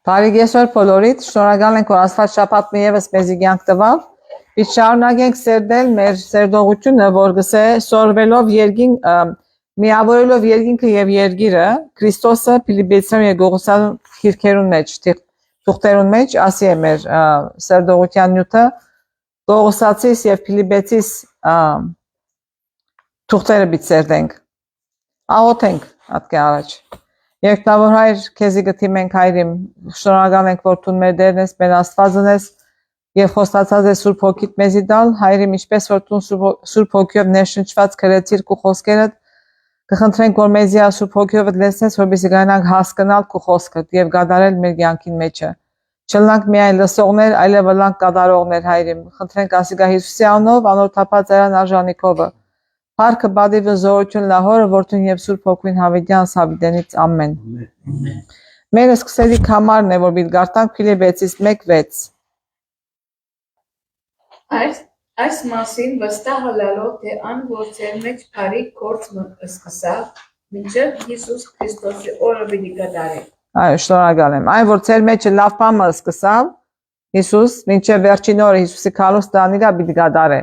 Բարիգեսոր բոլորիդ, շնորհակալ ենք, որ Աստված շաբաթ մի ևս մեզի կյանք տվավ։ Իսկ շարունակենք սերդել մեր սերդողությունը, որ գսե սորվելով երկին միավորելով երկինքը եւ երգիրը, Քրիստոսը Փիլիպպեցիներուն եւ Գողոսյան քիրքերուն մեջ, թուղթերուն մեջ ասի է մեր սերդողության նյութը Գողոսացիս եւ Փիլիպպեցիս թուղթերը պիտի սերդենք։ Աղոթենք atke առաջ։ Երկնավոր Հայր, քեզի գտիմենք Հայրիմ, շնորհակալ ենք, որ դու մեր Տերն ես, մեր Աստվածն ես եւ խոստացած ես Սուրբ Հոգիդ մեզի տալ, Հայրիմ, ինչպես որ դու Սուրբ Հոգիով ներշնչված քրեցիր քո խոսքերդ, կխնդրենք, որ մեզի Սուրբ Հոգիով լեցնես, որպեսզի գանանք հասկանալ քո խոսքդ եւ գադարել մեր կյանքին մեջը։ Չլանք միայն լսողներ, այլև լանք կատարողներ, Հայրիմ։ Խնդրենք ասիգա Հիսուսի անունով, անօրթափած արան արժանիքովը։ Փառքը բադիվը զորություն լահորը որդուն եւ Սուրբ Հոգին հավիտյան սաբիդենից ամեն։ Մեր սկսելիք համարն է, որ պիտի գարտանք Փիլիպպեցիս 1:6։ Այս մասին վստահ լալով, թե ան որ ծեր մեջ բարի գործ սկսավ, մինչև Հիսուս Քրիստոսի օրը պիտի կատարի։ Այո, շնորհակալ եմ։ Այն որ ծեր մեջ լավ բան սկսավ, Հիսուս, մինչև վերջին օրը Հիսուսի քալոս տանիրա պիտի կատարի։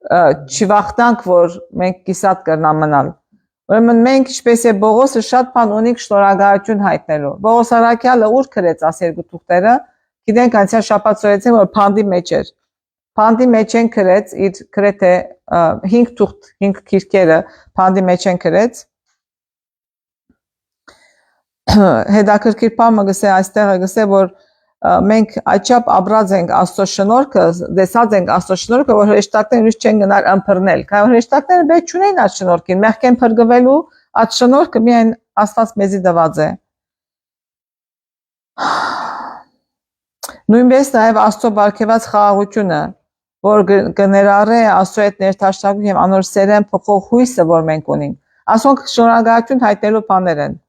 Չվախտանք, որ մենք կիսատ կրնա մնալ։ Ուրեմն մենք ինչպես է Բողոսը շատ բան ունենք շնորհակալություն հայտնելու։ Բողոս Արաքյալը ուր գրեց աս երկու թուղթերը, գիտենք անցյալ շաբաթ սորեցին, որ փանդի մեջ էր։ Փանդի մեջ են գրեց իր գրեթե 5 թուղթ, 5 քիրքերը փանդի մեջ են գրեց։ Հետաքրքիր բանը գսե այստեղ գսե, որ մենք աչափ ապրած ենք Աստծո շնորհքը, դեսած ենք Աստծո շնորհքը, որ հեշտակները ուրիշ չեն գնալ ըմբռնել։ Քանի հեշտակները բեր չունեն այդ շնորհքին, մեղքեն փրկվելու այդ շնորհքը միայն Աստված մեզի տված է։ Նույնպես նաև Աստծո բարգեւած խաղաղությունը, որ կներառե Աստծո հետ ներդաշնակություն եւ անոր սերեն փոխող հույսը, որ մենք ունենք։ Ասոնք շնորհակալություն հայտնելու բաներ են։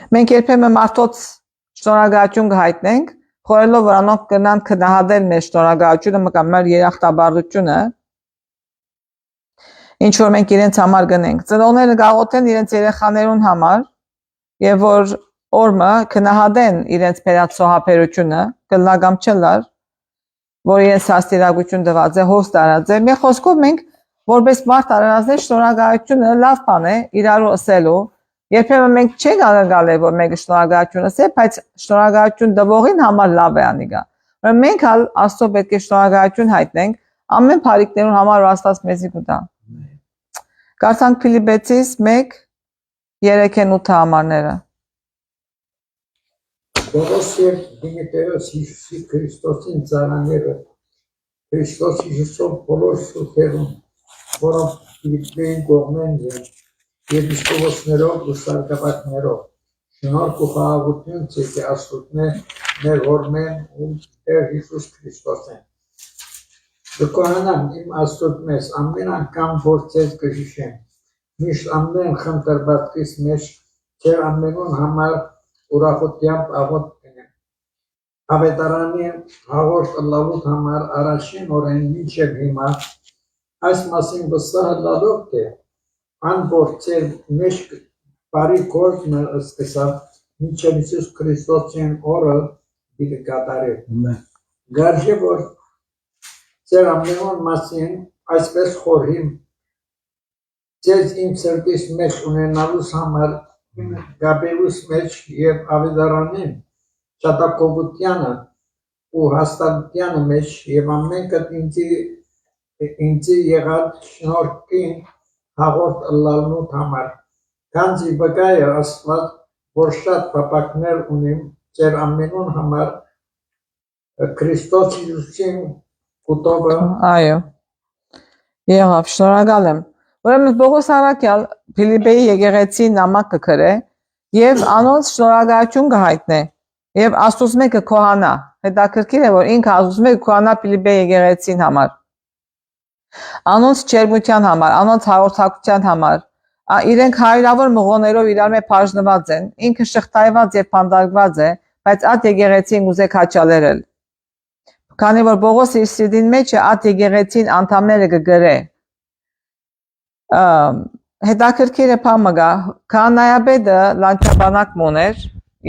Մենք երբեմն մարդոց շնորհակալություն կհայտնենք, խորելով որ անոնք կնան քնահատել մեր շնորհակալությունը, մկամ մեր երախտաբարությունը, ինչ որ մենք իրենց համար գնենք։ Ծնողները գաղութեն իրենց երեխաներուն համար եւ որ օրը քնահատեն իրենց բերած սոհապերությունը, կլնագամ չլար, որ իրենց հաստիրակություն տված է, հոս տարած է։ Մի խոսքով մենք որպես մարդ արարածներ շնորհակալությունը լավ բան է իրարու ասելու։ Երբեմն մենք չենք ակնկալել, որ մեկը շնորհակալություն ասե, բայց շնորհակալություն տվողին համար լավ է անիգա։ Ուրեմն մենք հալ Աստծո պետք է շնորհակալություն հայտնենք ամեն բարիքներուն համար, որ Աստված մեզի կտա։ Կարդանք Փիլիպպեցիս 1:3-8 համարները։ Բողոս եւ Դիմիտրիոս Հիսուսի Քրիստոսին ծառաները, Քրիստոս Հիսուսով բոլոր սուրբերուն, որոնք Փիլիպպեին կողմեն Եպիսկոպոսներով ու սարգսակներով, շնորհք ու խաղաղություն ցեկե Աստծո մեր հորմեն ու Տեր Հիսուս Քրիստոսեն։ Դուքանան իմ Աստծո մեզ ամեն անգամ փորձել կհիշեմ, միշտ ամեն խնդրվածքից մեջ ձեր ամենուն համար ուրախությամբ աղոթ կնեմ։ Ավետարանի հաղորդ լավոտ համար առաջին օրեն մինչև հիմա այս մասին վստահ լալով թե ան որ ձեր մեջ բարի գործ սկսավ մինչև Հիսուս Քրիստոսին օրը պիտի կատարի։ Գարժե որ ձեր ամենուն մասին այսպես խորհիմ ձեզ իմ սրտիս մեջ ունենալուս համար գաբելուս մեջ եւ ավետարանին ճատակովությանը ու հաստատությանը մեջ եւ ամեն կտ ինձ եղած շնորհքին հաղորդ լալնու համար քանզի բգայը Աստված որ շատ փապակներ ունիմ ձեր ամենուն համար Քրիստոս Հիսուսին կուտովը Այո։ Եղավ, շնորհակալ եմ։ Ուրեմն Բողոս Արաքյալ Փիլիպպեի եկեղեցի նամակ կգրե եւ անոնց շնորհակալություն կհայտնե եւ Աստծո մեկը քոհանա։ Հետաքրքիր է որ ինքը Աստծո մեկը քոհանա Փիլիպպեի եկեղեցին համար։ Անոնց չերմության համար, անոնց հաղորդակցության համար, իրենք հարյուրավոր մղոներով իրար մեջ բաժնված են, ինքը շղթայված եւ փանդարկված է, բայց այդ եկեղեցին ուզեք հաճալերել։ Քանի որ Բողոս իր սիրտին մեջ է այդ եկեղեցին անդամները կգրե։ հետաքրքիր է բանը գա կանայաբեդը լանչաբանակ մոներ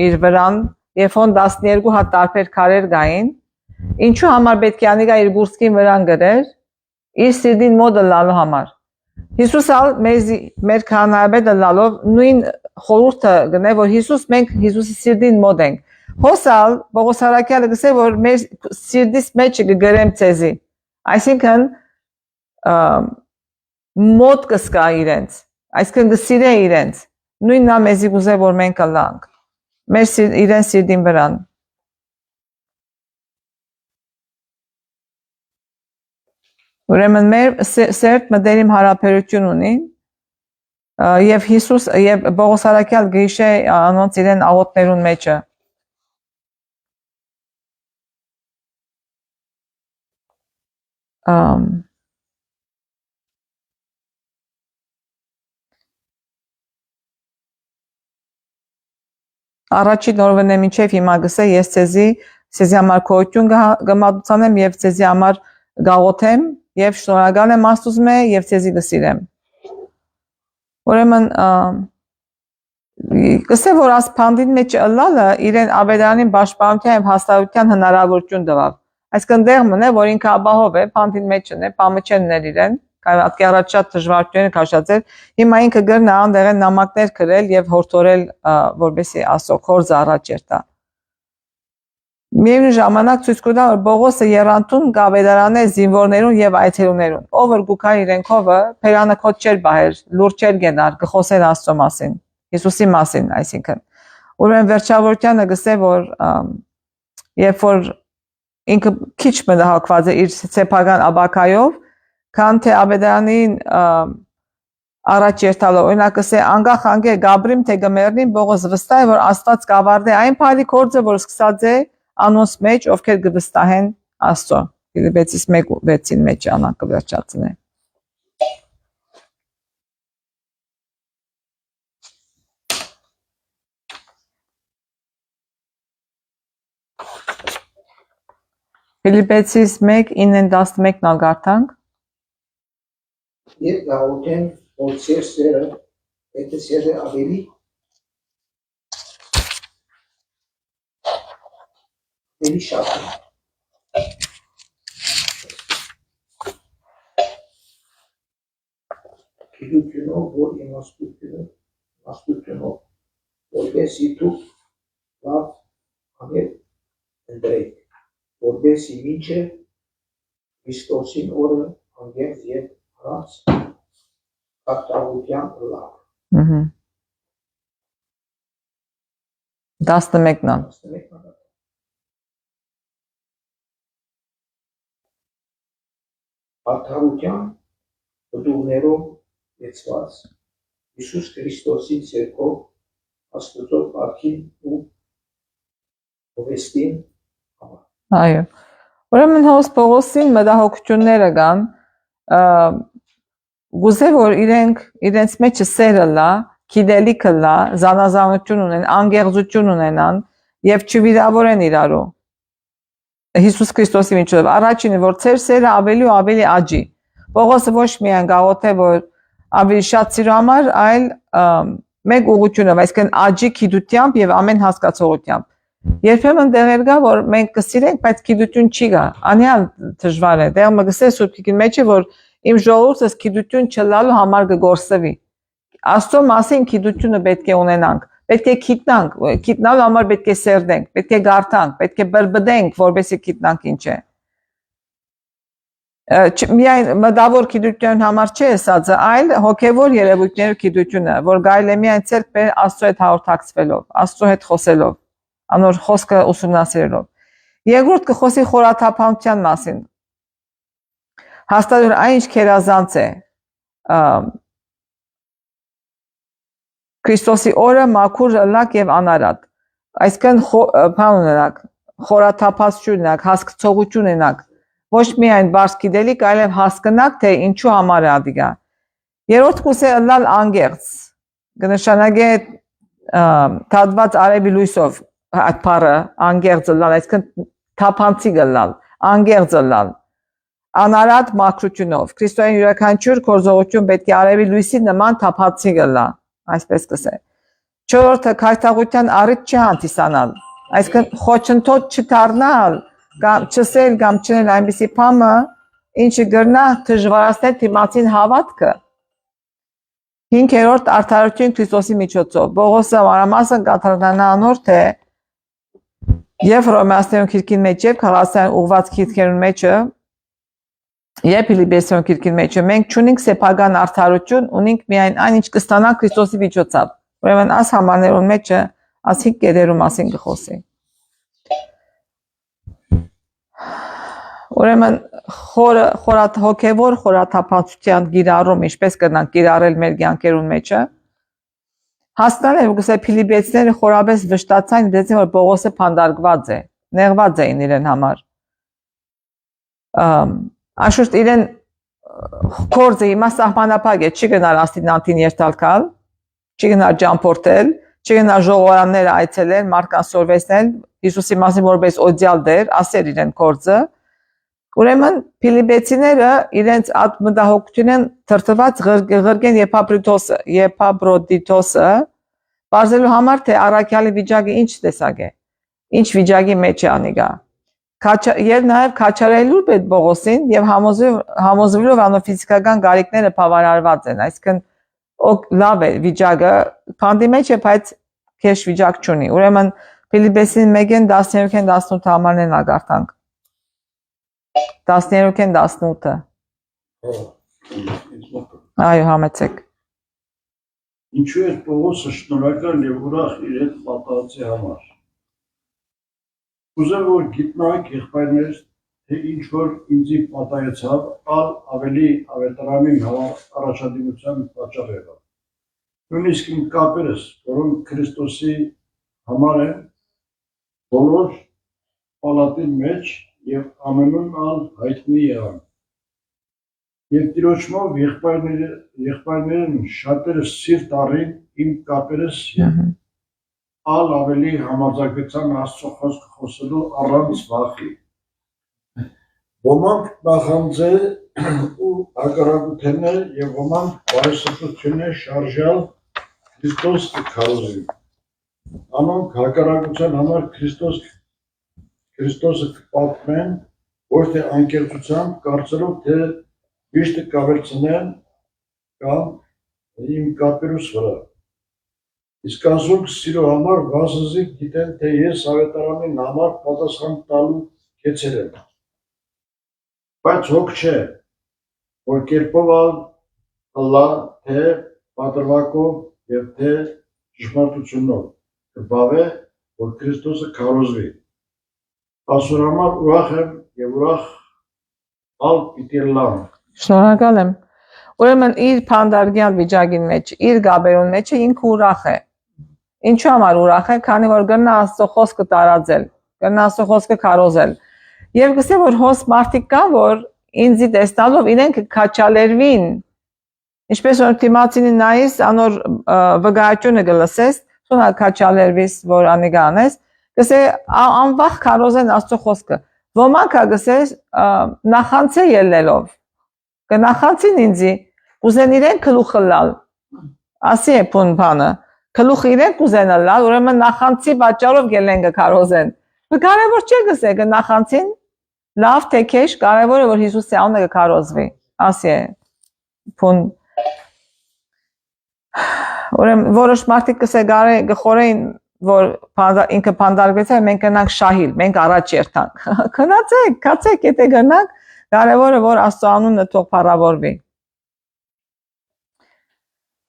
իր վրան եւ հոն 12 հատ տարբեր քարեր գային ինչու համար պետք է անիկա իր բուրսկին վրան գրեր իր սիրտին մոդը լալու համար Հիսուս ալ մեր կանայաբեդը լալով նույն խորհուրդը գնե որ Հիսուս մենք Հիսուսի սիրտին մոդ ենք հոսալ Պողոս Արաքյալը գսե որ մեր սիրտից մեջ կգրեմ ցեզի այսինքն մոտ կսկա իրենց այսինքն գսիրե իրենց նույնն է մեզի գուզե որ մենք ալանք մեր իրեն սիրտին վրան ուրեմն մեր սերտ մտերիմ հարաբերություն ունի եւ Հիսուս եւ Պողոս Արաքյալ գիշե անոնց իրեն աղոթներուն մեջը Առաջին օրվան մինչև հիմա գսե ես ցեզի համար քոյություն գմադուցանեմ եւ ցեզի համար գաղոթեմ եւ շնորհակալ եմ Աստծո եւ ցեզի գսիրեմ Ուրեմն գսե որ աս փանդին մեջ ըլլալը իրեն ավետարանին պաշտպանության եւ հաստատության հնարավորություն տվավ այսինքն դեղ մնե որ ինքը ապահով է փանդին մեջ ունե պամը չներ իրեն Կայացի առաջ շատ դժվարություններ քաշացել հիմա ինքը գրնա անդեղեն նամակներ գրել եւ հորդորել որբեսի ասո կորձ առաջ երտա Միևնույն ժամանակ ցույց կտա որ Պողոսը երանդուն գավեդարանե զինվորներուն եւ այցելուներուն ով որ գուքա իրենքովը փերանը կոտ չեր բահեր լուրջ չեր գնար գխոսել Աստծո մասին Հիսուսի մասին այսինքն ուրեմն վերջավորությանը գսե որ երբ որ ինքը քիչ մտահոգված է իր սեփական աբակայով քան թե ավետարանին առաջ երթալով օրինակ ասե անգախ անգե Գաբրիմ թե գմերնին Պողոս վստահ է որ Աստված կավարտի այն փալի կորձը որ սկսած է անոնց մեջ ովքեր գվստահեն Աստծո Ֆիլիպեցիս 1:6-ին մեջ անակը վերջացնե Ֆիլիպեցիս 1:9-11-ն ալգարթանք Եվ գաղութեն որ ծեր սերը պետք սերը ավելի շատ է Գիտությունով որ իմաստությունով որպեսի դուք լավ անել ընդրեք որպեսի մինչև Քրիստոսին օրը անգերձ և առանց կատարության լավ 11-ն Արդարության բդուղներով լեցված Հիսուս Քրիստոսի ցերկով Աստծո բարքին ու ովեստին Այո Ուրեմն հոս Պողոսին մտահոգությունները կան գուզե որ իրենց մեջը սերը լա գիտելիքը լա զանազանություն ունեն անգեղծություն ունենան եւ չվիրավորեն իրարու Հիսուս Քրիստոսի միջոցով առաջինը որ ծեր սերը ավելի ու ավելի աճի Պողոսը ոչ միայն գաղութե որ ավելի շատ սիրո համար այլ մեկ ուղղությունով այսինքն աճի գիտությամբ եւ ամեն հասկացողությամբ երբեմն դեղեր գա որ մենք կսիրենք բայց գիտություն չի գա անյալ դժվար է դեղ մը գսե սուբիկի մեջը որ իմ ժողովուրդս գիտություն չլալու համար կգործվի Աստծո մասին գիտությունը պետք է ունենանք պետք է գիտնանք գիտնալու համար պետք է սերդենք պետք է գարտանք պետք է բրբդենք որովհետեւ գիտնանք ինչ է միայն մտավոր գիտության համար չէ ասածը այլ հոգեվոր երևույթների գիտությունը որ գայլ է միայն ցերկ բեր Աստծո հետ հաղորդակցվելով Աստծո հետ խոսելով անոր խոսքը ուսումնասիրելով երկրորդ կխոսի խորաթափանության մասին հաստատ որ այն ինչ քերազանց է Քրիստոսի օրը մաքուր լակ եւ անարատ այսինքն բան ունենակ խորաթափածություն ունենակ հասկացողություն ունենակ ոչ միայն բարձ գիտելիք այլև հասկանաք թե ինչու համար է ադիգա երրորդ կուսե լալ անգերց կնշանակե թադված արևի լույսով այդ բառը անգերձը լալ այսինքն թափանցի գլալ անգերձը լալ անարատ մաքրությունով։ Քրիստոսային յուրաքանչյուր գործողություն պետք է արևի լույսի նման թափանցի գլա, այսպես կսե։ Չորրորդը քայթաղության առիթ չհանդիսանալ, այսինքն խոչընդոտ չդառնալ, կամ չսել կամ չնել այնպիսի բամը, ինչը գրնա դժվարացնել դիմացին հավատքը։ Հինգերորդ արդարություն Քրիստոսի միջոցով։ Պողոսը մանրամասն կատարանա անոր թե եւ Հռոմեացիներուն քիրքին մեջ եւ Գաղատացիներուն ուղված քիրքերուն մեջը եւ Ֆիլիպպեցիներուն քիրքին մեջը մենք չունենք սեփական արդարություն, ունենք միայն այն ինչ կստանանք Քրիստոսի միջոցով։ Ուրեմն աս համարներուն մեջը աս 5 կետերու մասին կխոսի։ Ուրեմն հոգևոր խորաթափանցության գիրառում, ինչպես կնանք գիրառել մեր կյանքերուն մեջը, հասկանալ եմ գուցե Ֆիլիպպեցիները խորաբես վշտացան, դեցին որ Պողոսը փանդարգված է, նեղված էին իրեն համար։ Անշուշտ իրեն գործը հիմա սահմանափակ է, չի գնալ աստինանտին երթալքալ, չի գնալ ճամփորդել, չի գնալ ժողովարանները այցելել, մարդկանց սորվեցնել, Հիսուսի մասին որպես օդյալ դեր, ասեր իրեն գործը։ Ուրեմն Ֆիլիպպեցիները իրենց ատմդահոգությունն թրթված ղրգեն Եփաբրոդիտոսը բարձելու համար թե առաքյալի վիճակը ինչ տեսակ է, ինչ վիճակի մեջ է անիգա։ Եվ նաև քաչարելու պետ Պողոսին եւ համոզվելով անոր ֆիզիկական գարիկները բավարարված են, այսինքն լավ է վիճակը, փանդի մեջ է, բայց քեշ վիճակ չունի։ Ուրեմն Ֆիլիպպեսին 1-ին 13-ին 18 համարներն ագարտանք։ 13-ին 18-ը։ Այո, համեցեք։ Ինչու է Պողոսը շնորհակալ եւ ուրախ իր հետ պատահածի համար։ Ուզում որ գիտնանք եղբայրներ, թե ինչ որ ինձի պատահեցավ, ավելի ավետարանին առաջադիմության պատճառ եղավ։ Նույնիսկ իմ կապերս, որոնք Քրիստոսի համար են, բոլոր պալատին մեջ եւ ամենուն հայտնի եղան։ Եվ Տիրոջմով եղբայրներն շատերը սիրտ առին իմ կապերս եւ ավելի համարձակեցան Աստծո խոսքը խոսելու առանց վախի։ Ոմանք նախանձել ու հակառակութեններ եւ ոմանք բարեսրտություններ շարժալ Քրիստոս քարոզին։ Անոնք հակառակության համար Քրիստոսը կպատմեն, ոչ թե անկեղծությամբ կարծելով թե միշտ կավերցնեն կամ իմ կապերուս վրա։ Իսկ ասում սիրո համար վասզի գիտեն, թե ես ավետարանին համար պատասխան տալու կեցեր եմ։ Բայց հոգ չէ, որ կերպով ալլա թե պատրվակով և թե ճշմարտությունով կբավե, որ Քրիստոսը քարոզվի։ Ասուր համար ուրախ եմ և ուրախ պիտի լամ։ Շնորհակալ եմ։ Ուրեմն իր փանդարգյալ վիճակին մեջ, իր գաբերուն մեջը ինքը ուրախ է։ Ինչու համար ուրախ է, քանի որ գնա Աստծո խոսքը տարածել, գնա Աստծո խոսքը քարոզել։ Եվ գսե որ հոս մարդիկ կան, որ ինձի տեսնալով իրենք քաչալերվին, ինչպես որ դիմացինի նայես, անոր վգայությունը գլսես, ցոնա քաչալերվիս, որ անիգանես, գսե անվախ քարոզեն Աստծո խոսքը։ Ոմանք գսես նախանցե ելնելով, կնախանցին ինձի, կուզեն իրեն գլուխը լալ, ասի է փուն բանը, գլուխը իրեն կուզեն լալ, ուրեմն նախանցի պատճառով գելեն կքարոզեն։ Կարևոր չէ գսե կնախանցին, լավ թե քեշ, կարևորը որ Հիսուսի անունը կքարոզվի, ասի է փուն։ Ուրեմն որոշ մարդիկ գսե գխորեին, որ ինքը փանդարգվեց է, մենք գնանք շահիլ, մենք առաջ երթանք։ Գնացեք, կացեք, եթե գնանք, կարևորը որ Աստծո անունը թող փառավորվի։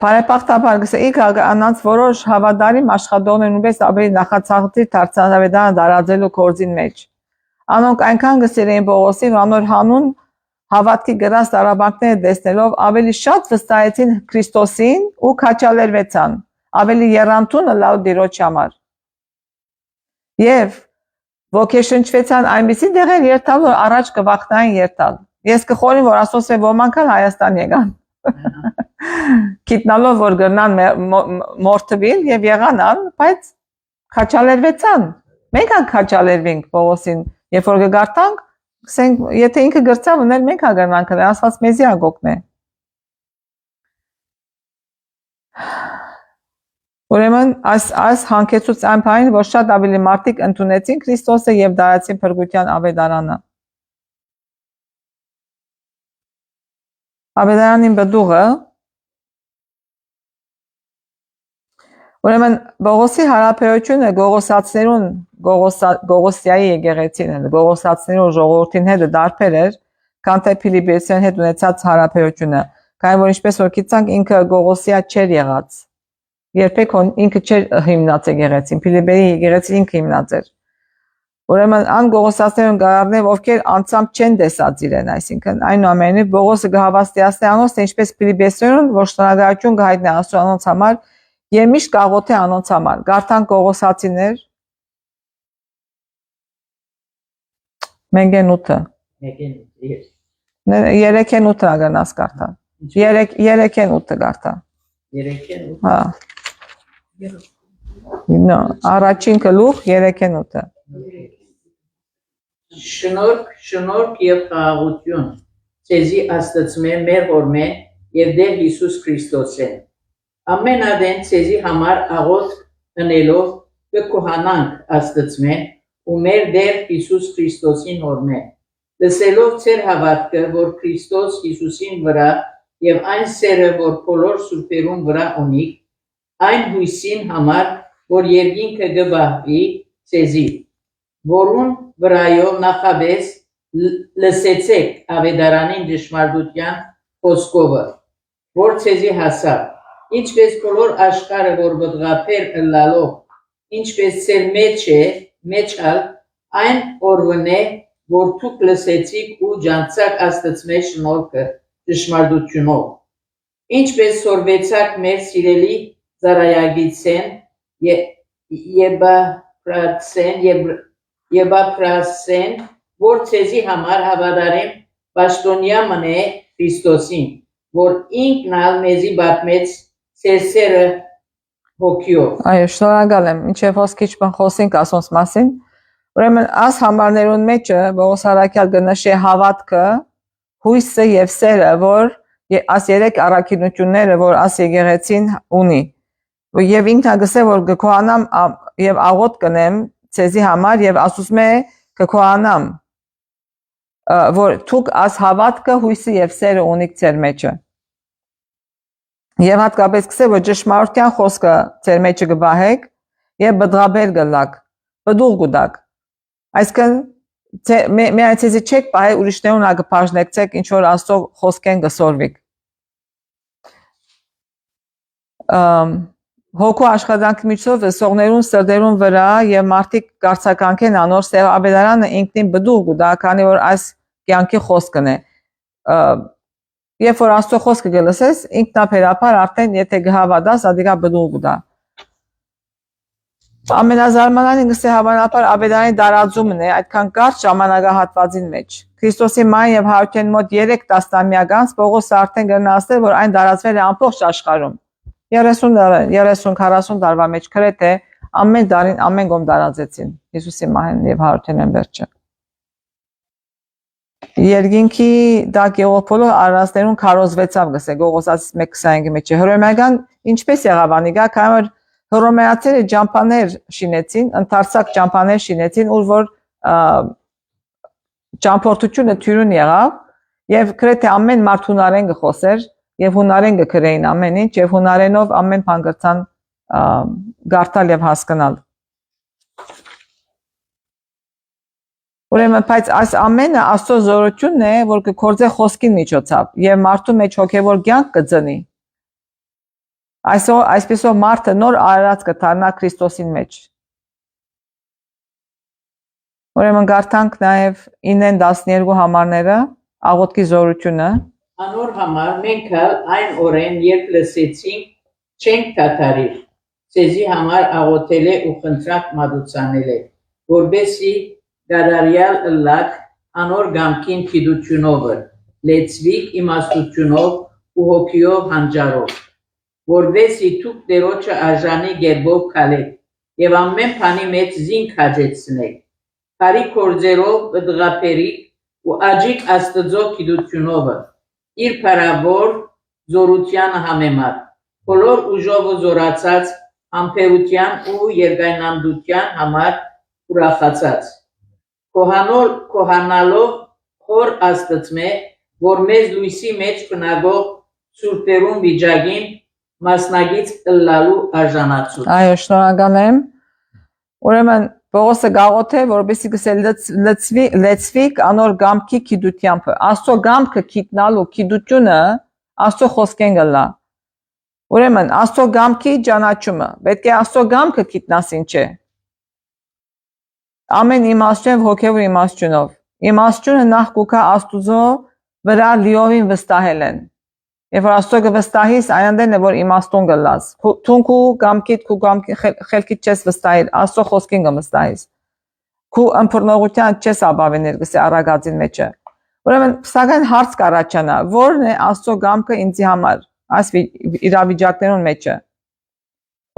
Բարեբախտաբար գսե իք անանց որոշ հավատարիմ աշխատողներ նույնպես ավելի նախացածի դարձանավետան դարաձելու գործին մեջ։ Անոնք այնքան գսեր էին Պողոսին, որ անոր հանուն հավատքի գրած տարաբանքները տեսնելով ավելի շատ վստահեցին Քրիստոսին ու քաչալերվեցան, ավելի եռանդունը լավ դիրոջ համար։ Եվ ոգեշնչվեցան այնպիսի դեղեր երթալ, որ առաջ կվախնային երթալ։ Ես կխորին, որ ասոս է ոմանք Հայաստան եկան։ Գիտնալով, որ գրնան մորթվել եւ եղանան, բայց քաչալերվեցան։ Մենք քաչալերվենք Պողոսին, երբ որ կգարտանք, Ասենք, եթե ինքը գրծավ ունել մենք հագանանք, ասված մեզի ագոկն է։ Ուրեմն այս հանգեցուց այն բանին, որ շատ ավելի մարդիկ ընդունեցին Քրիստոսը եւ դարացին փրկության ավետարանը։ Ավետարանին բդուղը Ուրեմն Բողոսի հարաբերությունը Գողոսացիներուն Գողոսիայի եկեղեցին, Գողոսացիներուն ժողովրդին հետ դարբեր էր, քան թե Փիլիպպոսյան հետ ունեցած հարաբերությունը, քանի որ ինչպես որ գիտենք ինքը Գողոսիա չէր եղած։ Երբեք ինքը չէր հիմնած եկեղեցին, Փիլիպպեի եկեղեցին ինքը հիմնած էր։ Ուրեմն ան Գողոսացիներուն գարարներ, ովքեր անցամ չեն տեսած իրեն, այսինքն այնուամենայնիվ Բողոսը գհավաստիացնի անոնց, թե ինչպես Փիլիպպոսերուն, որ շնորհակալություն կհայտնի Աստծո անոնց համար եւ միշտ կաղոթե անոնց համար։ Գարտան Գողոսացիներ Մենգեն 8-ը։ 3-ն 8-ը ագանաս գարտա։ 3-ն 8-ը գարտա։ 3-ն 8-ը։ Հա։ No, առաջին գլուխ 3-ն 8-ը։ Շնորհք եւ խաղաղություն ցեզի Աստծմե մեր Հորմեն եւ Տեր Հիսուս Քրիստոսեն։ Ամեն ադեն ցեզի համար աղոթ ընելով կկոհանանք Աստծմե ու մեր Տեր Հիսուս Քրիստոսին Հորմեն։ Լսելով ցեր հավատքը, որ Քրիստոս Հիսուսին վրա եւ այն սերը, որ բոլոր սուրբերուն վրա ունի, այն հույսին համար, որ երկինքը գբահվի ցեզի, որուն վրայով նախաբես լսեցեք ավետարանին դժմարտության խոսքովը, որ ցեզի հասավ, ինչպես բոլոր աշխարհը, որ բդղափեր ըլլալով, ինչպես ցեր մեջալ այն օրվնե, որ դուք լսեցիք ու ջանցակ Աստծմե շնորհքը դժմարտությունով, ինչպես սորվեցաք մեր սիրելի զարայագիցեն Եբապրասեն, որ ցեզի համար հավատարիմ պաշտոնյա մնե Քրիստոսին, որ ինքն ալ մեզի բացմեց սերը հոգիով։ Այո, շնորհակալ եմ։ Ինչեւ ոսկիչ բան խոսենք ասոնց մասին։ Ուրեմն աս համարներուն մեջը Բողոս Արաքյալ կնշի հավատքը, հույսը եւ սերը, որ աս երեք առաքինությունները, որ աս եկեղեցին ունի։ Եվ ինքն ագսե որ գկոանամ եւ աղոտ կնեմ ցեզի համար եւ ասուսմե գկոանամ որ դուք աս հավատքը, հույսը եւ սերը ունիք ձեր մեջը։ Եվ հատկապես գսե որ ճշմարտության խոսքը ձեր մեջը կբահեք եւ բդղաբեր գլակ, բդուղ գուդակ։ Այսինքն միայն ցեզի չեք բահե ուրիշներուն ագփաժնեկցեք ինչ որ Աստծո խոսքեն գսորվիկ։ Հոգու աշխատանքի միջոցով սողներուն սրդերուն վրա եւ մարդիկ կարծականքեն անոր սև ավետարանը ինքնին բդուղ գուդա, քանի որ այս կյանքի խոսքն է։ Երբ որ Աստծո խոսքը գլսես, ինքնաբերաբար արդեն եթե գհավատաս, ադիգա բդուղ գուդա։ Ամենազարմանալին գսե հավանաբար ավետարանի դարաձումն է այդքան կարճ ժամանակահատվածին մեջ։ Քրիստոսի ման եւ հարյուրեն մոտ 3 տասնամյակ անց Պողոսը արդեն գնահատել, որ այն դարածվել է ամբողջ աշխարհում։ 30-40 տարվա մեջ գրեթե ամեն դարին ամեն կողմ դարածեցին Հիսուսի մահեն եւ հարյուրեն վերջը։ Երկինքի դա գեոպոլո առածներուն քարոզվեցավ գսե Գողոսացիս 1:25-ի մեջ։ Հռոմեական ինչպես եղավ անիգա, քանի որ հռոմեացիները ճամփաներ շինեցին, ընդարձակ ճամփաներ շինեցին, ուր որ ճամփորդությունը թյուրուն եղավ եւ գրեթե ամեն մարդ հունարեն գխոսեր եւ հունարեն գկրեին ամեն ինչ եւ հունարենով ամեն բան գրցան գարտալ եւ հասկանալ։ Ուրեմն բայց այս ամենը Աստծո զորությունն է, որ կկործե խոսքին միջոցով եւ մարդու մեջ հոգեվոր կյանք կծնի։ Այսպեսով մարդը նոր արարած կդառնա Քրիստոսին մեջ։ Ուրեմն գարտանք նաեւ 9-12 համարները աղոթքի զորությունը։ Անոր համար մենք այն օրեն երբ լսեցինք չենք կատարիր, ցեզի համար աղոթել է ու խնդրակ մատուցանել է, որբեսի գարարյալ ըլլակ անոր գամքին գիտությունով, լեցվիկ իմաստությունով ու հոգիով հանջարով, որբեսի դուք Տերոջը արժանի գերբով քալեք եւ ամեն բանի մեջ զինք հաջեցնեք, բարի կորձերով բդղապերիկ ու աջիկ Աստծո գիտությունովը իր փառավոր զորությանը համեմատ բոլոր ուժով ու զորացած ամփերության ու երկայնամդության համար ուրախացած կոհանալով հոր Աստծմե որ մեզ լույսի մեջ բնագող սուրբերուն վիճակին մասնագից ըլլալու արժանացու Այո, շնորհակալ եմ։ Ուրեմն Պողոսը գաղութ է, որովհետեւ գսել լեցվի անոր գամքի գիտությամբ։ Աստծո գամքը գիտնալու գիտությունը Աստծո խոսքեն գլա։ Ուրեմն Աստծո գամքի ճանաչումը, պետք է Աստծո գամքը գիտնաս ինչ է։ Ամեն իմաստուն հոգևոր իմաստունով։ Իմաստունը նախ կուքա Աստուծո վրա լիովին վստահել են։ Եվ որ Աստծո կվստահիս, այնտեղն է որ իմաստուն գլաս։ Թունքու գամքիդ քու գամքի խելքիդ չես վստահել, Աստծո խոսքին կվստահիս։ Քու ըմբռնողության չես ապավենել գսե առագածին մեջը։ Ուրեմն սակայն հարց կառաջանա, ո՞րն է Աստծո գամքը ինձի համար, այս իրավիճակներուն մեջը։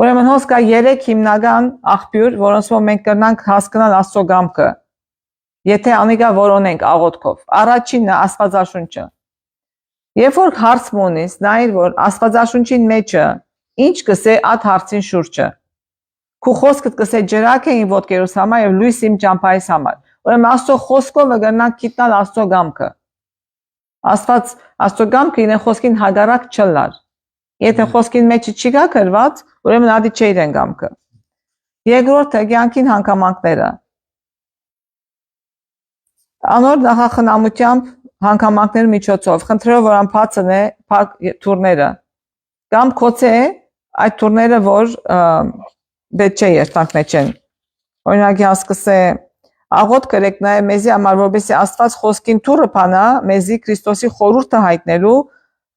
Ուրեմն հոս կա 3 հիմնական աղբյուր, որոնցով մենք կրնանք հասկանալ Աստծո գամքը։ Եթե անիկա որոնենք աղոթքով։ Առաջինը Աստվածաշունչը։ Երբ որ հարց մոնես, նայր որ Աստվածաշունչին մեջը ինչ կսե այդ հարցին շուրջը։ Քու խոսքդ կսե ջրակ է իմ ոտքերուս համար եւ լույս իմ ճամփայիս համար։ Ուրեմն Աստծո խոսքով կգնանք գիտնալ Աստծո գամքը։ Աստծո գամքը ինեն խոսքին հագարակ չլար։ Եթե խոսքին մեջը չի գա գրված, ուրեմն ադի չէ իրեն գամքը։ Երկրորդը կյանքին հանգամանքները։ Անոր նախախնամությամբ հանգամանքների միջոցով խնդրելով որ անփածն է թուրները կամ կոծե այդ թուրները որ պետք չէ երթանք մեջ են օրինակի հասկսե աղոտ կրեք նաև մեզի համար որովհետեւ Աստված խոսքին թուրը փանա մեզի Քրիստոսի խորհուրդը հայտնելու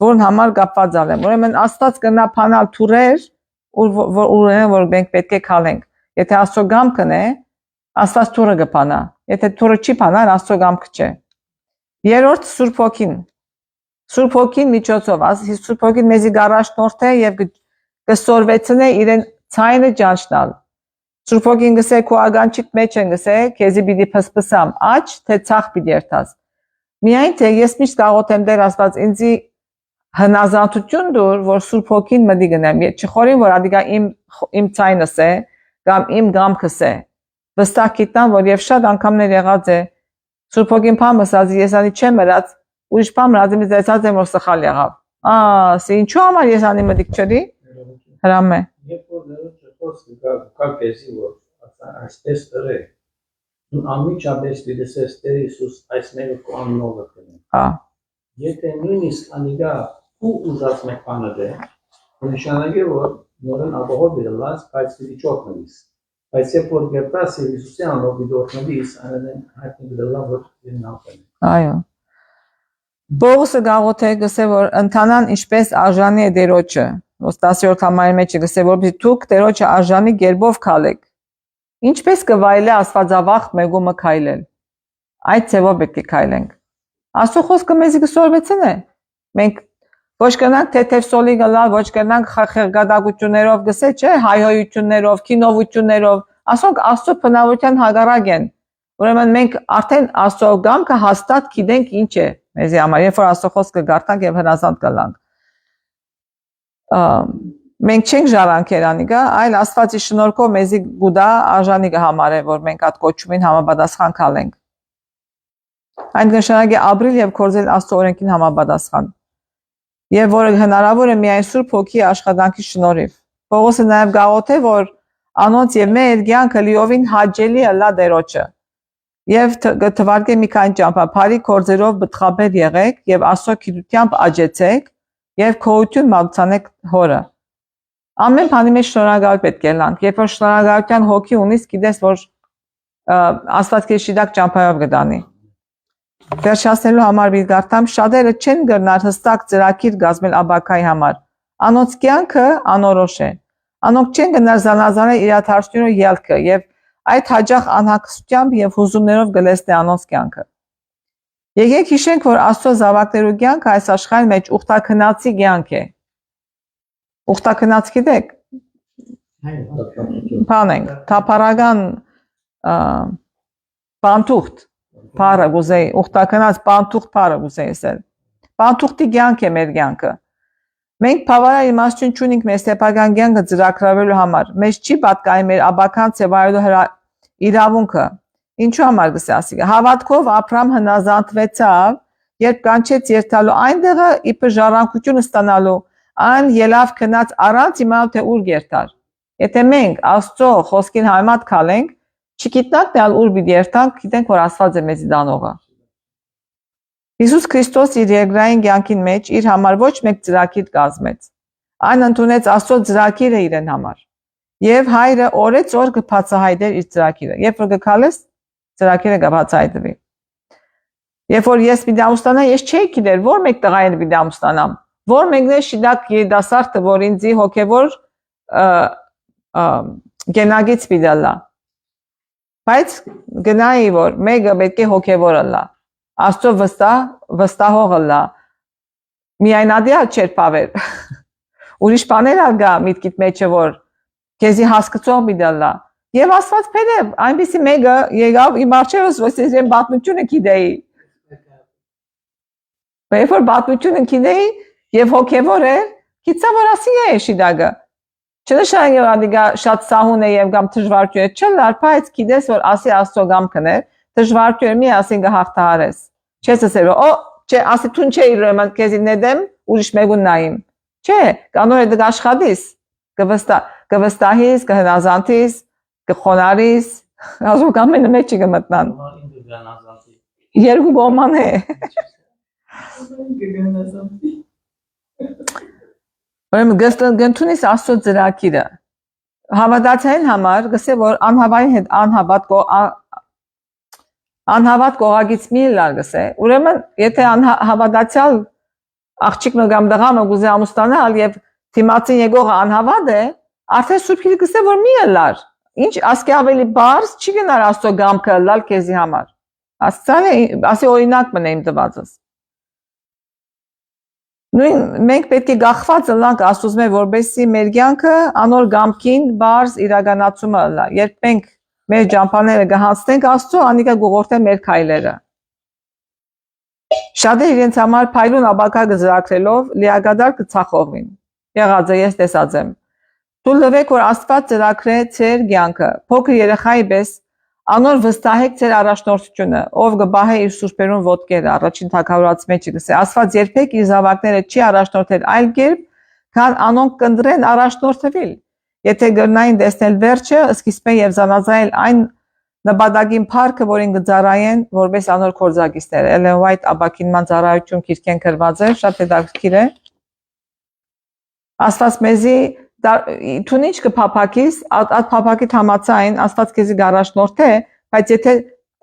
որն համար կապված ալեմ ուրեմն Աստված կնա փանալ թուրեր որ մենք պետք է քալենք եթե Աստծո գամքն է Աստված թուրը կփանա եթե թուրը չի փանալ Աստծո գամքը չէ Երորդ Սուրբ Հոգին Սուրբ Հոգին միջոցով Սուրբ Հոգին մեզի գարաշնորհ է եւ կսորվեցնե իրեն ցայնը ճանչնալ Սուրբ Հոգին գսե քո ագանչիտ մեջ են գսե քեզի պիտի փսփսամ աճ թե ցախ պիտի երթաս միայն թե ես միշտ գաղութեմ Տեր Աստված ինձի հնազանդություն դուր որ Սուրբ Հոգին մտի գնամ չխորին որ ադիգա իմ ցայնս է կամ իմ գամքս է վստահ գիտեմ որ եւ շատ անգամներ եղած է Սուրբ Հոգին փամս ասի ես անի չեմ մրած ուրիշ փամ ռադիմից դեցած եմ որ սխալ եղավ ասի ինչու համար ես անի մտիկ չրի հրամե Երբ որ ներողը խոսքը կա քեզի որ այսպես դրե դու ամիջապես դիտես Տեր Հիսուս այս մեկը կանոնով կնի հա Եթե նույնիսկ անիգա ու ուզած մեկ բանը դե նշանակե որ նորեն ապահով դրած բայց դի չոքնես բայց երբ որ գտաս Հիսուսի անունով դիտորդնես անեն հայտնի դրලා որ դինապեն այո Բողոսը գաղութ է գսե որ ընթանան ինչպես արժանի է դերոջը ոս 10-րդ համարի մեջ գսե որ դուք դերոջը արժանի գերբով քալեք ինչպես կվայելե աստվածավախ մեգումը քայլել այդ ձևով պետք է քայլենք Աստծո խոսքը մեզի կսորվեցնե մենք ոչ կնանք թեթև սոլի գլալ ոչ կնանք խեղգադակություններով գսե չէ հայհոյություններով քինովություններով ասոնք Աստծո բնավորության հագարակ են ուրեմն մենք արդեն Աստծո գամքը հաստատ գիտենք ինչ է մեզի համար երբ որ Աստծո խոսքը գարտանք եւ հնազանդ կլանք մենք չենք ժառանգել անիկա այլ Աստվածի շնորհքով մեզի գուդա արժանի կհամարե որ մենք այդ կոչումին համապատասխան քալենք Այն նշանակի ապրիլ եւ կորձել Աստծո օրենքին համապատասխան եւ որը հնարավոր է միայն Սուրբ Հոգի աշխատանքի շնորհիվ Պողոսը նաեւ գաղութ է որ անոնց եւ մեր կյանքը լիովին հաճելի ըլլա դերոջը եւ գտվարկե մի քանի ճամփաբարի կորձերով բթխաբեր եղեք եւ Աստծո գիտությամբ աճեցեք եւ քոյություն մատուցանեք հորը ամեն բանի մեջ շնորհակալ պետք է լանք երբ որ շնորհակալության հոգի ունիս գիտես որ Աստված քեզ շիդակ ճամփայով կդանի Վերջացնելու համար մի գարտամ շատերը չեն գտնար հստակ ծրագիր գազմել աբակայի համար անոնց կյանքը անորոշ է անոնք չեն գնար զանազանել իրադարձությունների ելքը եւ այդ հաջող անհագստությամբ եւ հուզումներով գլեսնե անոնց կյանքը Եկեք հիշենք որ Աստծո զավակներու կյանքը այս աշխարհի մեջ ուխտակնացի կյանք է ուխտակնաց գիտեք բանենք թափառական բանտուղտ Փարը գուզեի, ուխտակնած բանտուղ փարը գուզեի ասել։ Բանտուղտի կյանք է մեր կյանքը։ Մենք բավարար իմաստություն չունենք մեր սեփական կյանքը ծրագրավելու համար։ Մեզ չի պատկանում մեր աբական ծավալու իրավունքը։ Ինչու համար գսասի։ Հավատքով Աբրահամ հնազանդվեցավ, երբ կանչեց երթալու այնտեղը իբր ժառանգություն ստանալու, այն ելավ քնած առանց իմանալ թե ուր երթար։ Եթե մենք Աստծո խոսքին համեմատ քալենք, չգիտնանք թե ուր պիտի երթանք, գիտենք որ Աստված է մեզի դանողը։ Հիսուս Քրիստոս իր երկրային կյանքին մեջ իր համար ոչ մեկ ծրագիր կազմեց։ Այն ընդունեց Աստծո ծրագիրը իրեն համար։ Եվ հայրը օրեց օր կբացահայտեր իր ծրագիրը։ Երբ որ գքալես, ծրագիրը կբացահայտվի։ Երբ որ ես պիտի ամուսնանամ, ես չէի գիտեր, որ մեկ տղային պիտի ամուսնանամ։ Որ մեկն է շիդակ երիտասարդը, որ ինձի հոգևոր գենագից պիտի լա։ Բայց գնայի որ մեկը պետք է հոգևոր լա։ Աստծո վստահողը լա։ Միայն ադիա չէր պավեր։ Ուրիշ բաներ ալգա միտքիդ մեջը որ քեզի հասկացող պիտի լա։ Եվ Աստված փեդե այնպեսի մեկը եկավ իմ արջերս որ ես պատմությունը գիտեի։ Բայց որ պատմությունը գիտեի եւ հոգևոր է, գիտա որ ասի է շիդագը։ Չնշանակի որ ադիգա շատ սահուն է եւ կամ դժվարություն է, չլար, բայց գիտես որ ասի Աստծո գամքն է, դժվարություն մի ասին գահարտահարես։ Չես ասել օ, չէ, ասի տուն չէ իրոյման քեզի նեդեմ, ուրիշ մեկուն նայիմ։ Չէ, կանորը դգ աշխատիս, կվստահիս, կհնազանդիս, կխոնարիս, ասում ամենը մեջի կմտնան։ Երկու կողման է։ Ուրեմն գտնունիս Աստծո ծրագիրը։ Հավատացյալին համար գսե որ անհավատի հետ անհավատ կողագից մի լար գսե։ Ուրեմն եթե հավատացյալ աղջիկը կամ դղամը գուզե ամուսնանալ եւ թիմացին եկողը անհավատ է, արդեն Սուրբ Գիրքը գսե որ մի լար։ Ինչ ասկե ավելի բարձ չի գնար Աստծո գամքը լալ քեզի համար։ Ասի օրինակ մնեմ տվածս։ Նույն մենք պետք է գախված լանք Աստծո մեր որբեսի մեր կյանքը անոր գամքին բարձ իրականացումը լա։ Երբ մենք մեր ճամփաները գահանցնենք Աստծո, անիկա գողորտե մեր քայլերը։ Շատերը իրենց համար փայլուն աբակա գծրակրելով լիագադար կցախողվին։ Եղած է ես տեսած եմ։ Դու լվեք որ Աստված ծրագրե ծեր կյանքը, փոքր երեխայի պես անոր վստահեք ծեր առաջնորդությունը, ով կբահե իր սուրբերուն ոտքերը, առաջին թագավորած մեջը գսե, Աստված երբեք իր զավակները չի առաջնորդել այլ կերպ, քան անոնք կընտրեն առաջնորդվել։ Եթե գրնային տեսնել վերջը, սկիզբը եւ զանազայել այն նպատակին փառքը, որին կծառայեն որպես անոր կորզակիցներ։ Էլեն Ուայթ աբակինման ծառայություն քիրքեն գրված է, շատ հետաքրքիր է։ Աստված մեզի Թունիչ կփափակիս, այդ փափակի համացային Աստված քեզի գարաշնորդ է, բայց եթե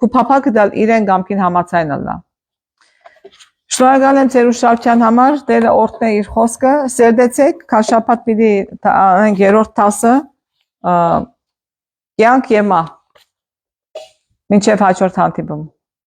քու փափակը դալ իրեն գամքին համացայն լա։ Շնորհակալ եմ ձեր ուշադրության համար, Տերը օրհնե իր խոսքը, սերդեցեք, քաշապատ պիտի անենք երրորդ տասը, կյանք եւ մահ։ Մինչեւ հաջորդ հանդիպում։